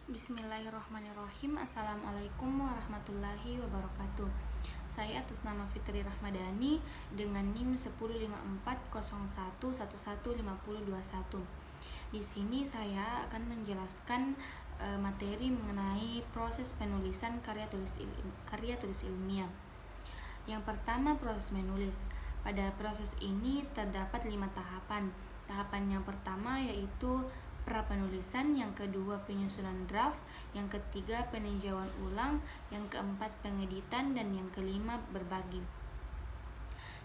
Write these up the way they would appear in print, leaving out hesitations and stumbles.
Bismillahirrahmanirrahim. Assalamualaikum warahmatullahi wabarakatuh. Saya atas nama Fitri Rahmadani dengan NIM 105401115021. Di sini saya akan menjelaskan materi mengenai proses penulisan karya tulis ilmiah. Yang pertama, proses menulis. Pada proses ini terdapat 5 tahapan. Tahapan yang pertama yaitu pra-penulisan, yang kedua penyusunan draft, yang ketiga peninjauan ulang, yang keempat pengeditan, dan yang kelima berbagi.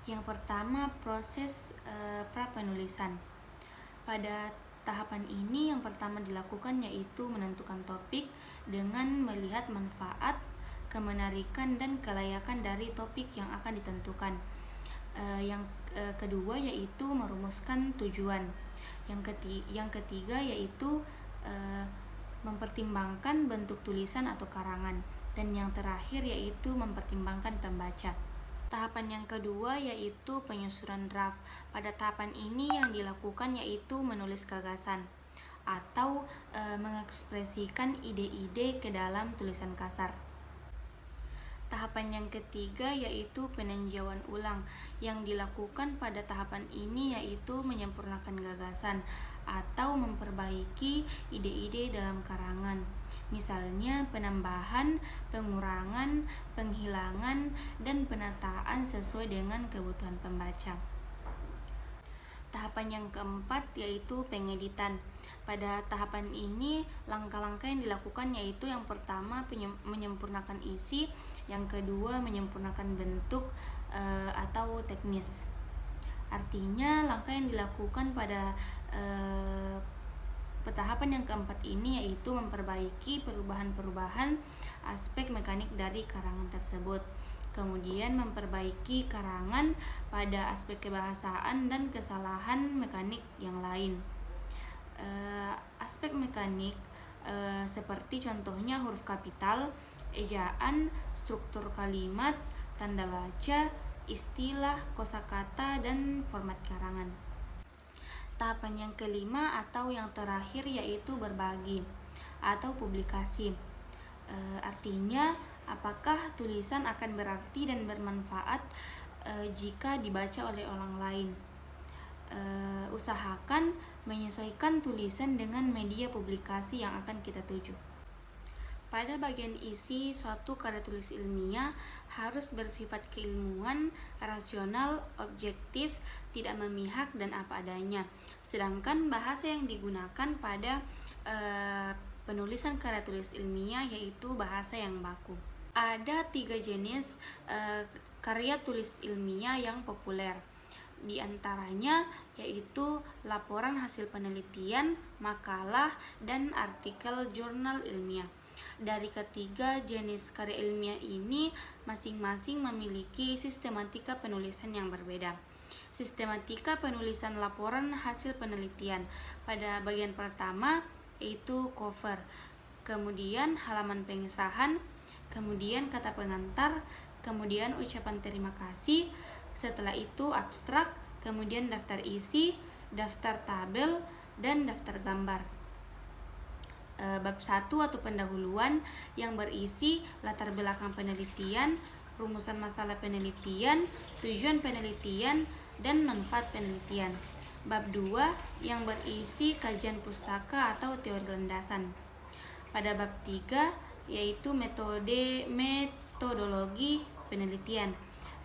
Yang pertama, proses pra-penulisan. Pada tahapan ini yang pertama dilakukan yaitu menentukan topik dengan melihat manfaat, kemenarikan, dan kelayakan dari topik yang akan ditentukan. Yang kedua yaitu merumuskan tujuan. Yang ketiga yaitu mempertimbangkan bentuk tulisan atau karangan, dan yang terakhir yaitu mempertimbangkan pembaca. Tahapan yang kedua yaitu penyusunan draft. Pada tahapan ini yang dilakukan yaitu menulis gagasan atau mengekspresikan ide-ide ke dalam tulisan kasar. Tahapan yang ketiga yaitu peninjauan ulang. Yang dilakukan pada tahapan ini yaitu menyempurnakan gagasan atau memperbaiki ide-ide dalam karangan. Misalnya penambahan, pengurangan, penghilangan, dan penataan sesuai dengan kebutuhan pembaca. Tahapan yang keempat yaitu pengeditan. Pada tahapan ini langkah-langkah yang dilakukan yaitu yang pertama menyempurnakan isi, yang kedua menyempurnakan bentuk atau teknis. Artinya langkah yang dilakukan pada tahapan yang keempat ini yaitu memperbaiki perubahan-perubahan aspek mekanik dari karangan tersebut. Kemudian memperbaiki karangan pada aspek kebahasaan dan kesalahan mekanik yang lain. Aspek mekanik seperti contohnya huruf kapital, ejaan, struktur kalimat, tanda baca, istilah, kosakata, dan format karangan. Tahapan yang kelima atau yang terakhir yaitu berbagi atau publikasi. Artinya apakah tulisan akan berarti dan bermanfaat jika dibaca oleh orang lain. Usahakan menyesuaikan tulisan dengan media publikasi yang akan kita tuju. Pada bagian isi, suatu karya tulis ilmiah harus bersifat keilmuan, rasional, objektif, tidak memihak, dan apa adanya. Sedangkan bahasa yang digunakan pada penulisan karya tulis ilmiah yaitu bahasa yang baku. Ada 3 jenis karya tulis ilmiah yang populer. Di antaranya yaitu laporan hasil penelitian, makalah, dan artikel jurnal ilmiah. Dari ketiga jenis karya ilmiah ini masing-masing memiliki sistematika penulisan yang berbeda. Sistematika penulisan laporan hasil penelitian. Pada bagian pertama yaitu cover, kemudian halaman pengesahan, kemudian kata pengantar, kemudian ucapan terima kasih, setelah itu abstrak, kemudian daftar isi, daftar tabel, dan daftar gambar. Bab 1 atau pendahuluan yang berisi latar belakang penelitian, rumusan masalah penelitian, tujuan penelitian, dan manfaat penelitian. Bab 2 yang berisi kajian pustaka atau teori landasan. Pada bab 3 yaitu metodologi penelitian.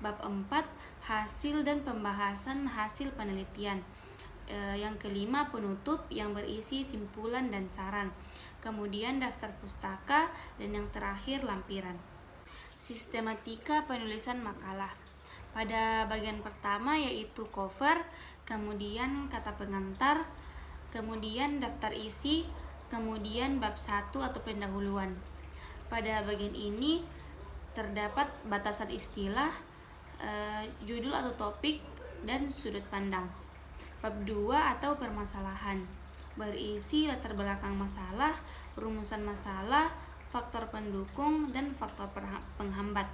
Bab 4 hasil dan pembahasan hasil penelitian. Yang kelima penutup yang berisi simpulan dan saran. Kemudian daftar pustaka, dan yang terakhir lampiran. Sistematika penulisan makalah. Pada bagian pertama yaitu cover, kemudian kata pengantar, kemudian daftar isi, kemudian bab 1 atau pendahuluan. Pada bagian ini terdapat batasan istilah, judul atau topik, dan sudut pandang. Bab 2 atau permasalahan berisi latar belakang masalah, rumusan masalah, faktor pendukung, dan faktor penghambat.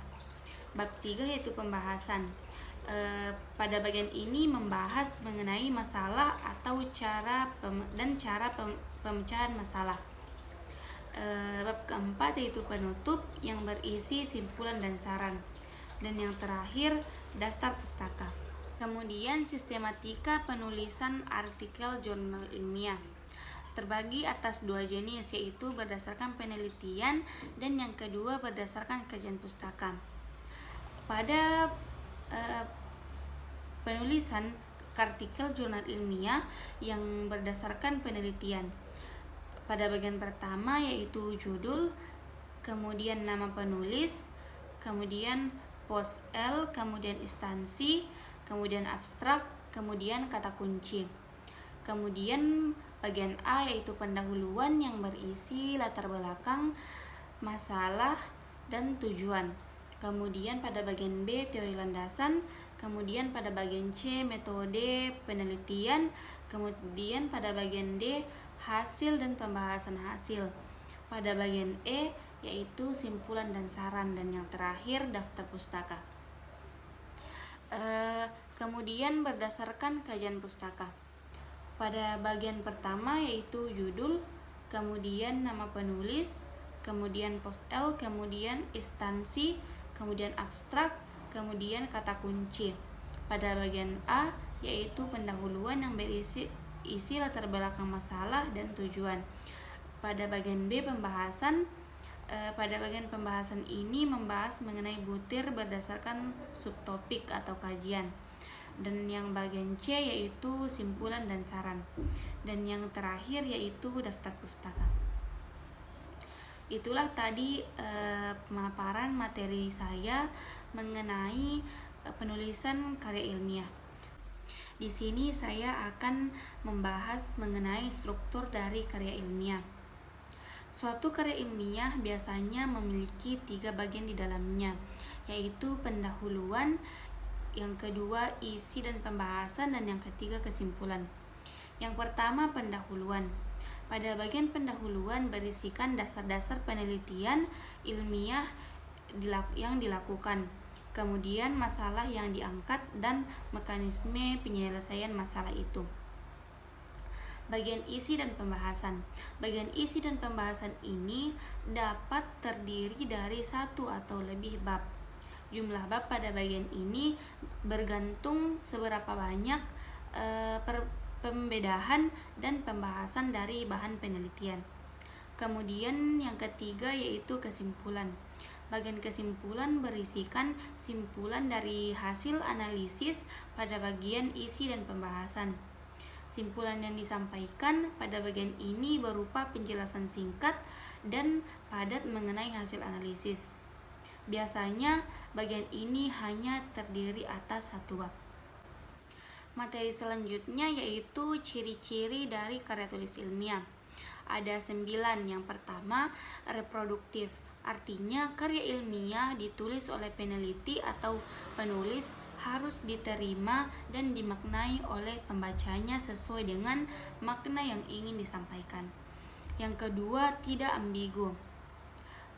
Bab 3 yaitu pembahasan. Pada bagian ini membahas mengenai masalah atau cara pemecahan masalah. Bab keempat yaitu penutup yang berisi simpulan dan saran. Dan yang terakhir, daftar pustaka. Kemudian sistematika penulisan artikel jurnal ilmiah terbagi atas dua jenis, yaitu berdasarkan penelitian dan yang kedua berdasarkan kajian pustaka. Pada penulisan artikel jurnal ilmiah yang berdasarkan penelitian, pada bagian pertama yaitu judul, kemudian nama penulis, kemudian pos L, kemudian instansi, kemudian abstrak, kemudian kata kunci. Kemudian bagian A yaitu pendahuluan yang berisi latar belakang, masalah, dan tujuan. Kemudian pada bagian B teori landasan, kemudian pada bagian C metode penelitian, kemudian pada bagian D hasil dan pembahasan hasil. Pada bagian E yaitu simpulan dan saran, dan yang terakhir daftar pustaka. Kemudian berdasarkan kajian pustaka. Pada bagian pertama yaitu judul, kemudian nama penulis, kemudian pos L, kemudian instansi, kemudian abstrak, kemudian kata kunci. Pada bagian A yaitu pendahuluan yang berisi latar belakang masalah dan tujuan. Pada bagian B pembahasan. Pada bagian pembahasan ini membahas mengenai butir berdasarkan subtopik atau kajian. Dan yang bagian C yaitu simpulan dan saran. Dan yang terakhir yaitu daftar pustaka. Itulah tadi pemaparan materi saya mengenai penulisan karya ilmiah. Di sini saya akan membahas mengenai struktur dari karya ilmiah. Suatu karya ilmiah biasanya memiliki 3 bagian di dalamnya, yaitu pendahuluan, yang kedua isi dan pembahasan, dan yang ketiga kesimpulan. Yang pertama pendahuluan. Pada bagian pendahuluan berisikan dasar-dasar penelitian ilmiah yang dilakukan, kemudian masalah yang diangkat dan mekanisme penyelesaian masalah itu. Bagian isi dan pembahasan. Bagian isi dan pembahasan ini dapat terdiri dari 1 atau lebih bab. Jumlah bab pada bagian ini bergantung seberapa banyak pembedahan dan pembahasan dari bahan penelitian. Kemudian yang ketiga yaitu kesimpulan. Bagian kesimpulan berisikan simpulan dari hasil analisis pada bagian isi dan pembahasan. Simpulan yang disampaikan pada bagian ini berupa penjelasan singkat dan padat mengenai hasil analisis. Biasanya bagian ini hanya terdiri atas 1 bab. Materi selanjutnya yaitu ciri-ciri dari karya tulis ilmiah. Ada 9. Yang pertama, reproduktif. Artinya karya ilmiah ditulis oleh peneliti atau penulis harus diterima dan dimaknai oleh pembacanya sesuai dengan makna yang ingin disampaikan. Yang kedua, tidak ambigu.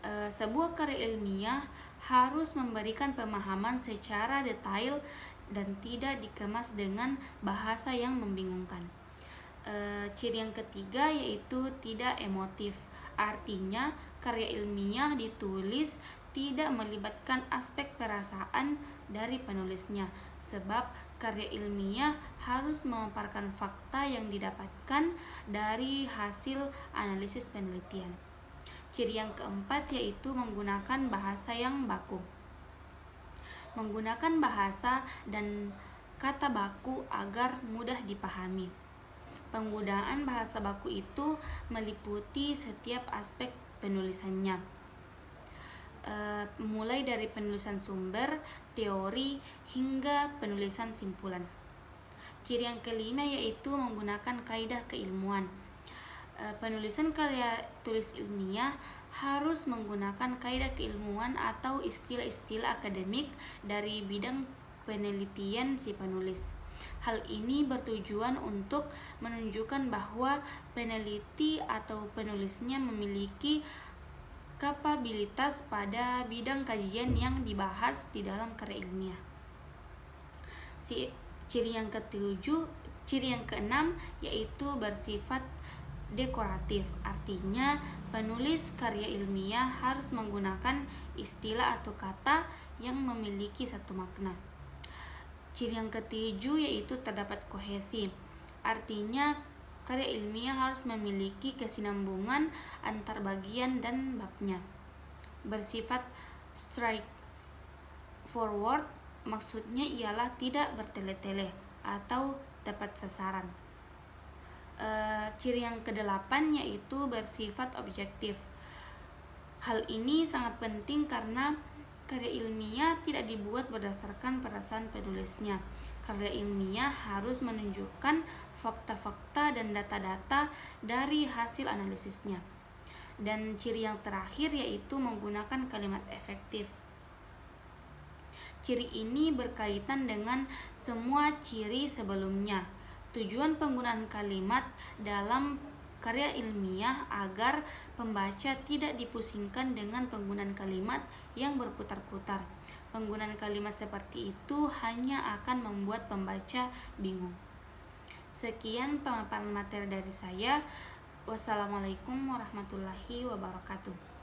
Sebuah karya ilmiah harus memberikan pemahaman secara detail dan tidak dikemas dengan bahasa yang membingungkan. Ciri yang ketiga yaitu tidak emotif. Artinya karya ilmiah ditulis tidak melibatkan aspek perasaan dari penulisnya, sebab karya ilmiah harus memaparkan fakta yang didapatkan dari hasil analisis penelitian. Ciri yang keempat yaitu menggunakan bahasa yang baku. Menggunakan bahasa dan kata baku agar mudah dipahami. Penggunaan bahasa baku itu meliputi setiap aspek penulisannya, mulai dari penulisan sumber, teori, hingga penulisan simpulan. Ciri yang kelima yaitu menggunakan kaidah keilmuan. Penulisan karya tulis ilmiah harus menggunakan kaidah keilmuan atau istilah-istilah akademik dari bidang penelitian si penulis. Hal ini bertujuan untuk menunjukkan bahwa peneliti atau penulisnya memiliki kapabilitas pada bidang kajian yang dibahas di dalam karya ilmiah. Ciri yang keenam yaitu bersifat dekoratif, artinya penulis karya ilmiah harus menggunakan istilah atau kata yang memiliki satu makna. Ciri yang ketujuh yaitu terdapat kohesi, artinya karya ilmiah harus memiliki kesinambungan antar bagian dan babnya. Bersifat straightforward, maksudnya ialah tidak bertele-tele atau tepat sasaran. Ciri yang kedelapan yaitu bersifat objektif. Hal ini sangat penting karena karya ilmiah tidak dibuat berdasarkan perasaan penulisnya. Karya ilmiah harus menunjukkan fakta-fakta dan data-data dari hasil analisisnya. Dan ciri yang terakhir yaitu menggunakan kalimat efektif. Ciri ini berkaitan dengan semua ciri sebelumnya. Tujuan penggunaan kalimat dalam karya ilmiah agar pembaca tidak dipusingkan dengan penggunaan kalimat yang berputar-putar. Penggunaan kalimat seperti itu hanya akan membuat pembaca bingung. Sekian pemaparan materi dari saya. Wassalamualaikum warahmatullahi wabarakatuh.